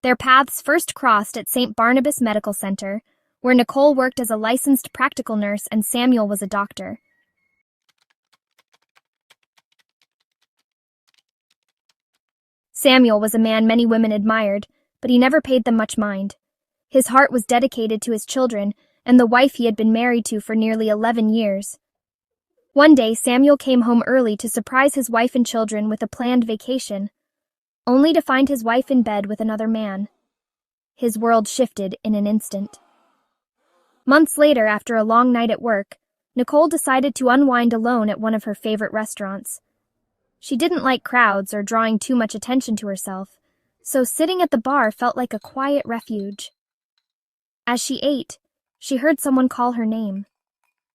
Their paths first crossed at St. Barnabas Medical Center, where Nicole worked as a licensed practical nurse and Samuel was a doctor. Samuel was a man many women admired, but he never paid them much mind. His heart was dedicated to his children and the wife he had been married to for nearly 11 years. One day, Samuel came home early to surprise his wife and children with a planned vacation, only to find his wife in bed with another man. His world shifted in an instant. Months later, after a long night at work, Nicole decided to unwind alone at one of her favorite restaurants. She didn't like crowds or drawing too much attention to herself, so sitting at the bar felt like a quiet refuge. As she ate, she heard someone call her name.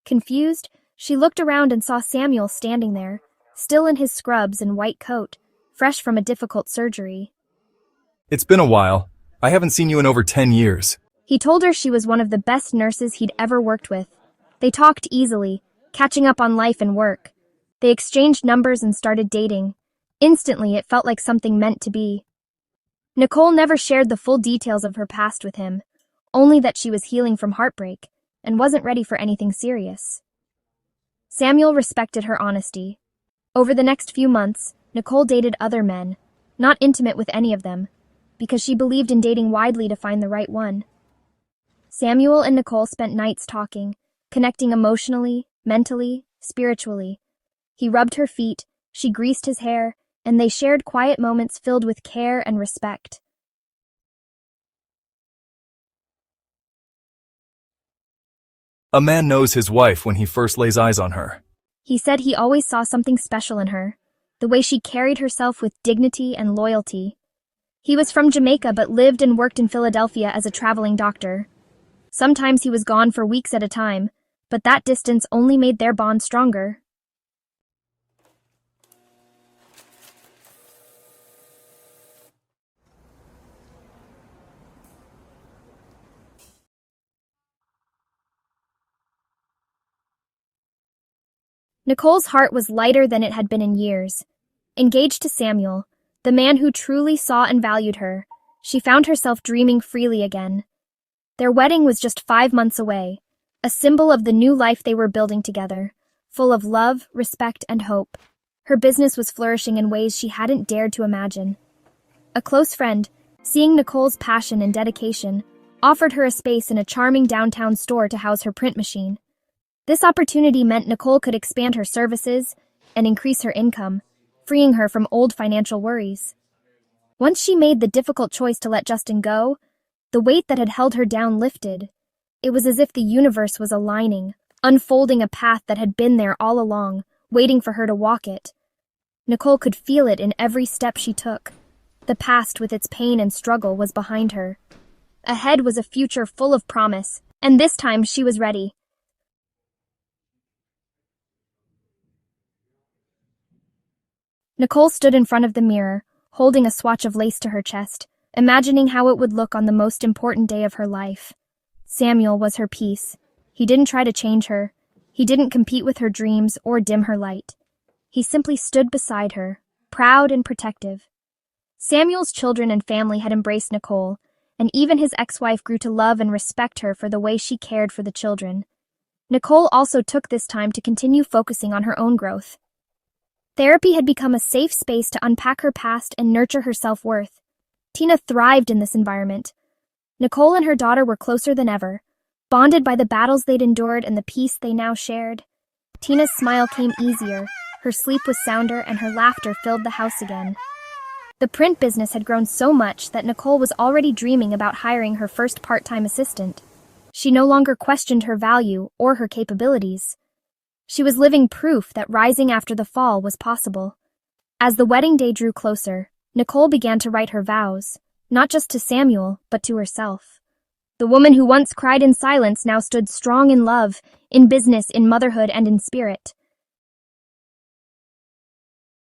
Confused, she looked around and saw Samuel standing there, still in his scrubs and white coat, fresh from a difficult surgery. It's been a while. I haven't seen you in over 10 years. He told her she was one of the best nurses he'd ever worked with. They talked easily, catching up on life and work. They exchanged numbers and started dating. Instantly, it felt like something meant to be. Nicole never shared the full details of her past with him, only that she was healing from heartbreak and wasn't ready for anything serious. Samuel respected her honesty. Over the next few months, Nicole dated other men, not intimate with any of them, because she believed in dating widely to find the right one. Samuel and Nicole spent nights talking, connecting emotionally, mentally, spiritually. He rubbed her feet, she greased his hair, and they shared quiet moments filled with care and respect. A man knows his wife when he first lays eyes on her. He said he always saw something special in her, the way she carried herself with dignity and loyalty. He was from Jamaica but lived and worked in Philadelphia as a traveling doctor. Sometimes he was gone for weeks at a time, but that distance only made their bond stronger. Nicole's heart was lighter than it had been in years. Engaged to Samuel, the man who truly saw and valued her, she found herself dreaming freely again. Their wedding was just 5 months away, a symbol of the new life they were building together, full of love, respect, and hope. Her business was flourishing in ways she hadn't dared to imagine. A close friend, seeing Nicole's passion and dedication, offered her a space in a charming downtown store to house her print machine. This opportunity meant Nicole could expand her services and increase her income, freeing her from old financial worries. Once she made the difficult choice to let Justin go, the weight that had held her down lifted. It was as if the universe was aligning, unfolding a path that had been there all along, waiting for her to walk it. Nicole could feel it in every step she took. The past with its pain and struggle was behind her. Ahead was a future full of promise, and this time she was ready. Nicole stood in front of the mirror, holding a swatch of lace to her chest, imagining how it would look on the most important day of her life. Samuel was her peace. He didn't try to change her. He didn't compete with her dreams or dim her light. He simply stood beside her, proud and protective. Samuel's children and family had embraced Nicole, and even his ex-wife grew to love and respect her for the way she cared for the children. Nicole also took this time to continue focusing on her own growth. Therapy had become a safe space to unpack her past and nurture her self-worth. Tina thrived in this environment. Nicole and her daughter were closer than ever, bonded by the battles they'd endured and the peace they now shared. Tina's smile came easier, her sleep was sounder, and her laughter filled the house again. The print business had grown so much that Nicole was already dreaming about hiring her first part-time assistant. She no longer questioned her value or her capabilities. She was living proof that rising after the fall was possible. As the wedding day drew closer, Nicole began to write her vows, not just to Samuel, but to herself. The woman who once cried in silence now stood strong in love, in business, in motherhood, and in spirit.